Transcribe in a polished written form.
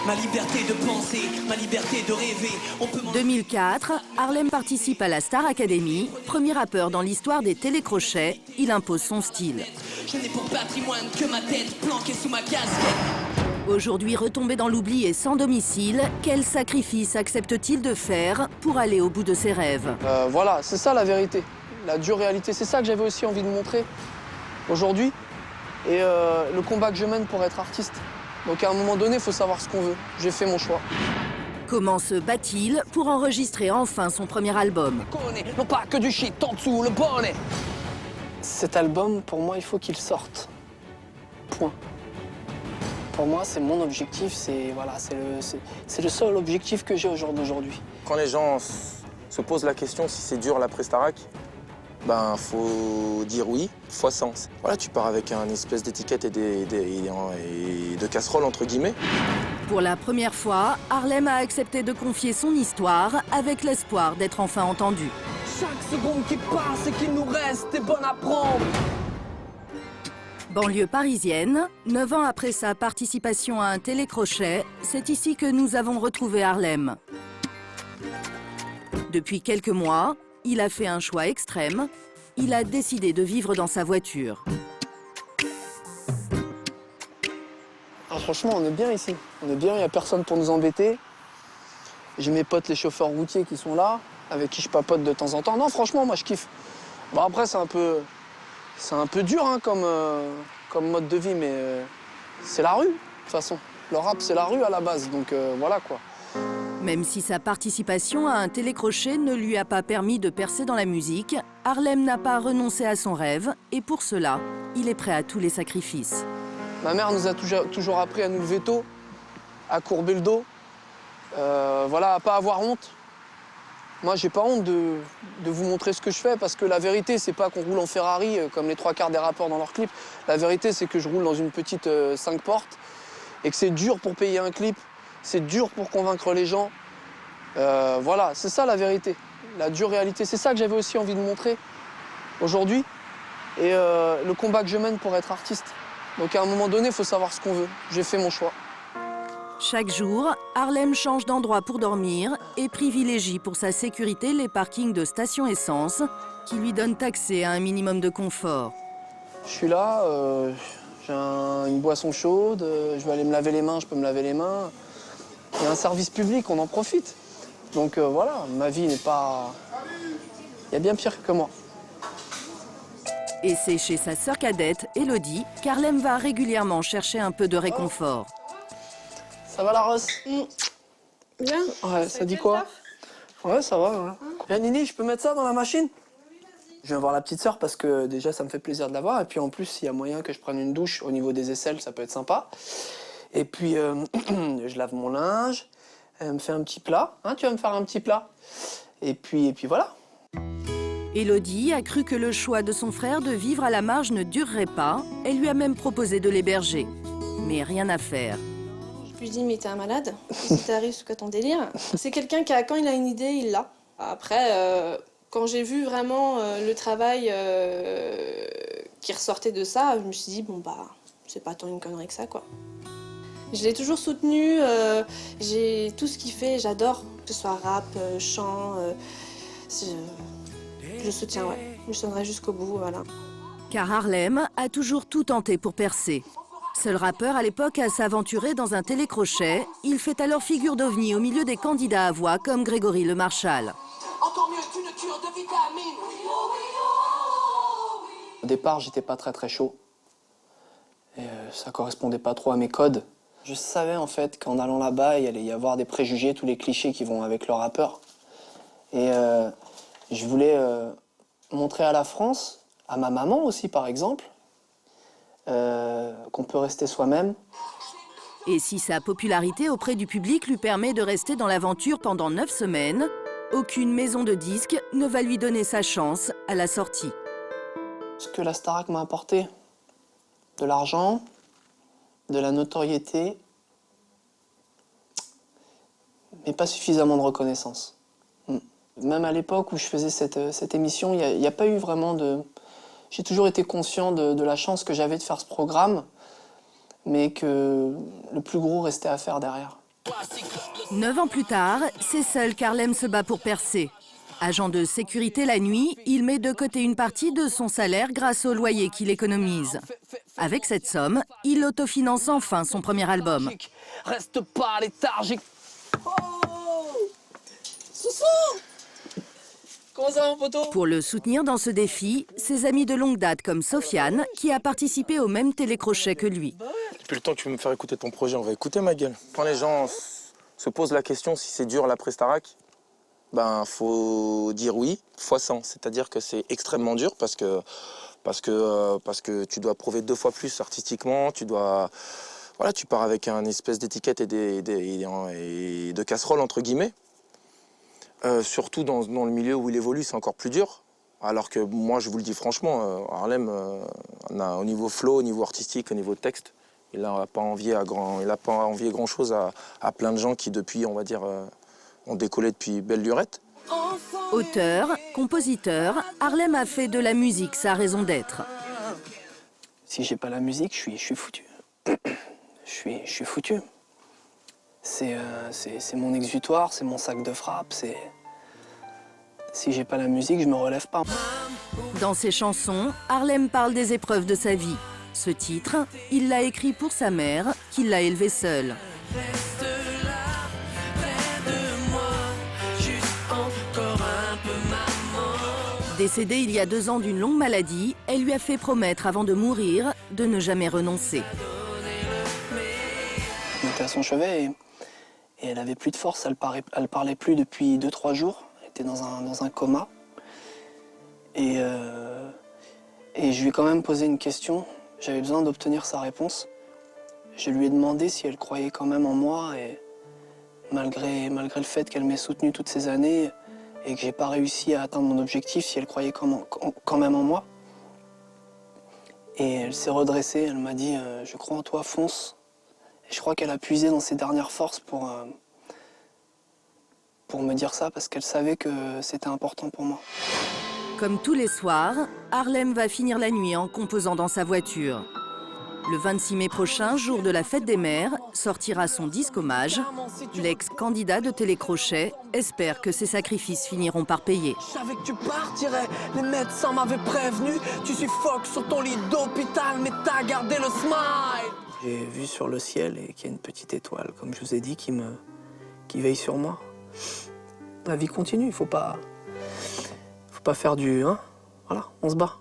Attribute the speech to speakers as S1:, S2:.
S1: Ma liberté de penser, ma liberté de rêver.
S2: 2004, Harlem participe à la Star Academy. Premier rappeur dans l'histoire des télécrochets, il impose son style.
S1: Je n'ai pour patrimoine que ma tête planquée sous ma casquette.
S2: Aujourd'hui retombé dans l'oubli et sans domicile, quel sacrifice accepte-t-il de faire pour aller au bout de ses rêves?
S3: Voilà, c'est ça la vérité, la dure réalité. C'est ça que j'avais aussi envie de montrer aujourd'hui. Et le combat que je mène pour être artiste. Donc à un moment donné, il faut savoir ce qu'on veut. J'ai fait mon choix.
S2: Comment se bat-il pour enregistrer enfin son premier album?
S3: Non pas que du shit, en dessous, le bonnet. Cet album, pour moi, il faut qu'il sorte. Point. Pour moi, c'est mon objectif, c'est le seul objectif que j'ai au jour d'aujourd'hui.
S4: Quand les gens se posent la question si c'est dur l'après-Starac, ben faut dire oui, fois 100. Voilà, tu pars avec un espèce d'étiquette et de casserole entre guillemets.
S2: Pour la première fois, Harlem a accepté de confier son histoire avec l'espoir d'être enfin entendu.
S3: Chaque seconde qui passe et qu'il nous reste est bonne à prendre.
S2: Banlieue parisienne, 9 ans après sa participation à un télécrochet, c'est ici que nous avons retrouvé Harlem. Depuis quelques mois, il a fait un choix extrême. Il a décidé de vivre dans sa voiture.
S3: Ah, franchement, on est bien ici. On est bien, il n'y a personne pour nous embêter. J'ai mes potes, les chauffeurs routiers qui sont là, avec qui je papote de temps en temps. Non, franchement, moi, je kiffe. Bon, après, c'est un peu dur hein, comme mode de vie, mais c'est la rue, de toute façon. Le rap, c'est la rue à la base, donc voilà, quoi.
S2: Même si sa participation à un télécrochet ne lui a pas permis de percer dans la musique, Harlem n'a pas renoncé à son rêve et pour cela, il est prêt à tous les sacrifices.
S3: Ma mère nous a toujours appris à nous lever tôt, à courber le dos, voilà, à pas avoir honte. Moi, j'ai pas honte de vous montrer ce que je fais parce que la vérité, c'est pas qu'on roule en Ferrari comme les 3/4 des rappeurs dans leurs clips. La vérité, c'est que je roule dans une petite 5 portes et que c'est dur pour payer un clip, c'est dur pour convaincre les gens. Voilà, c'est ça la vérité, la dure réalité. C'est ça que j'avais aussi envie de montrer aujourd'hui et le combat que je mène pour être artiste. Donc à un moment donné, il faut savoir ce qu'on veut. J'ai fait mon choix.
S2: Chaque jour, Harlem change d'endroit pour dormir et privilégie pour sa sécurité les parkings de stations essence qui lui donnent accès à un minimum de confort.
S3: Je suis là, j'ai une boisson chaude, je vais aller me laver les mains, je peux me laver les mains. Il y a un service public, on en profite. Donc voilà, ma vie n'est pas... Il y a bien pire que moi.
S2: Et c'est chez sa sœur cadette, Elodie, qu'Harlem va régulièrement chercher un peu de réconfort.
S3: Ça va la Rosse?
S5: Bien.
S3: Ouais, ça dit quoi? Ouais, ça va. Ouais. Bien, Nini, je peux mettre ça dans la machine? Je viens voir la petite sœur parce que déjà, ça me fait plaisir de la voir. Et puis en plus, s'il y a moyen que je prenne une douche au niveau des aisselles, ça peut être sympa. Et puis, je lave mon linge, elle me fait un petit plat. Hein, tu vas me faire un petit plat? Et puis voilà.
S2: Elodie a cru que le choix de son frère de vivre à la marge ne durerait pas. Elle lui a même proposé de l'héberger. Mais rien à faire.
S5: Je lui dis, mais t'es un malade, si t'arrives, c'est quoi ton délire? C'est quelqu'un qui, quand il a une idée, il l'a. Après, quand j'ai vu vraiment le travail qui ressortait de ça, je me suis dit, bon bah, c'est pas tant une connerie que ça, quoi. Je l'ai toujours soutenu, j'ai tout ce qu'il fait, j'adore, que ce soit rap, chant, je le soutiens, ouais. Je soutiendrai jusqu'au bout, voilà.
S2: Car Harlem a toujours tout tenté pour percer. Seul rappeur à l'époque à s'aventurer dans un télécrochet, il fait alors figure d'ovni au milieu des candidats à voix comme Grégory Le Marchal.
S1: Encore mieux qu'une cure de vitamines.
S3: Au départ, j'étais pas très chaud. Et ça correspondait pas trop à mes codes. Je savais en fait qu'en allant là-bas, il allait y avoir des préjugés, tous les clichés qui vont avec le rappeur. Et je voulais montrer à la France, à ma maman aussi par exemple, qu'on peut rester soi-même.
S2: Et si sa popularité auprès du public lui permet de rester dans l'aventure pendant 9 semaines, aucune maison de disques ne va lui donner sa chance à la sortie.
S3: Ce que la Starac m'a apporté, de l'argent, de la notoriété, mais pas suffisamment de reconnaissance. Même à l'époque où je faisais cette émission, il n'y a pas eu vraiment de... J'ai toujours été conscient de la chance que j'avais de faire ce programme, mais que le plus gros restait à faire derrière.
S2: 9 ans plus tard, c'est seul qu'Harlem se bat pour percer. Agent de sécurité la nuit, il met de côté une partie de son salaire grâce au loyer qu'il économise. Avec cette somme, il autofinance enfin son premier album.
S3: Reste pas léthargique. Oh Soussou! Comment ça va, mon poteau?
S2: Pour le soutenir dans ce défi, ses amis de longue date comme Sofiane, qui a participé au même télécrochet que lui.
S4: Depuis le temps que tu veux me faire écouter ton projet, on va écouter ma gueule. Quand les gens se posent la question si c'est dur la Prestarac, ben faut dire oui, fois 100. C'est-à-dire que c'est extrêmement dur parce que tu dois prouver 2 fois plus artistiquement, tu pars avec un espèce d'étiquette et de casserole entre guillemets. Surtout dans le milieu où il évolue, c'est encore plus dur. Alors que moi, je vous le dis franchement, Harlem, au niveau flow, au niveau artistique, au niveau texte, il n'a pas envié grand-chose à plein de gens qui, depuis, on va dire, ont décollé depuis belle lurette.
S2: Auteur, compositeur, Harlem a fait de la musique sa raison d'être.
S3: Si j'ai pas la musique, je suis foutu. Je suis foutu. C'est mon exutoire, c'est mon sac de frappe, Si j'ai pas la musique, je me relève pas.
S2: Dans ses chansons, Harlem parle des épreuves de sa vie. Ce titre, il l'a écrit pour sa mère, qui l'a élevé seule. Décédée il y a 2 ans d'une longue maladie, elle lui a fait promettre avant de mourir de ne jamais renoncer.
S3: On était à son chevet et elle avait plus de force, elle parlait plus depuis 2-3 jours. Elle était dans un coma. Et je lui ai quand même posé une question. J'avais besoin d'obtenir sa réponse. Je lui ai demandé si elle croyait quand même en moi et malgré le fait qu'elle m'ait soutenu toutes ces années et que j'ai pas réussi à atteindre mon objectif, si elle croyait quand même en moi. Et elle s'est redressée, elle m'a dit « Je crois en toi, fonce ». Et je crois qu'elle a puisé dans ses dernières forces pour me dire ça, parce qu'elle savait que c'était important pour moi.
S2: Comme tous les soirs, Harlem va finir la nuit en composant dans sa voiture. Le 26 mai prochain, jour de la fête des mères, sortira son disque hommage. L'ex-candidat de télécrochet espère que ses sacrifices finiront par payer.
S3: Je savais que tu partirais, les médecins m'avaient prévenu. Tu suffoques sur ton lit d'hôpital, mais t'as gardé le smile. J'ai vu sur le ciel et qu'il y a une petite étoile, comme je vous ai dit, qui veille sur moi. La vie continue, faut pas faire du... Hein, voilà, on se bat.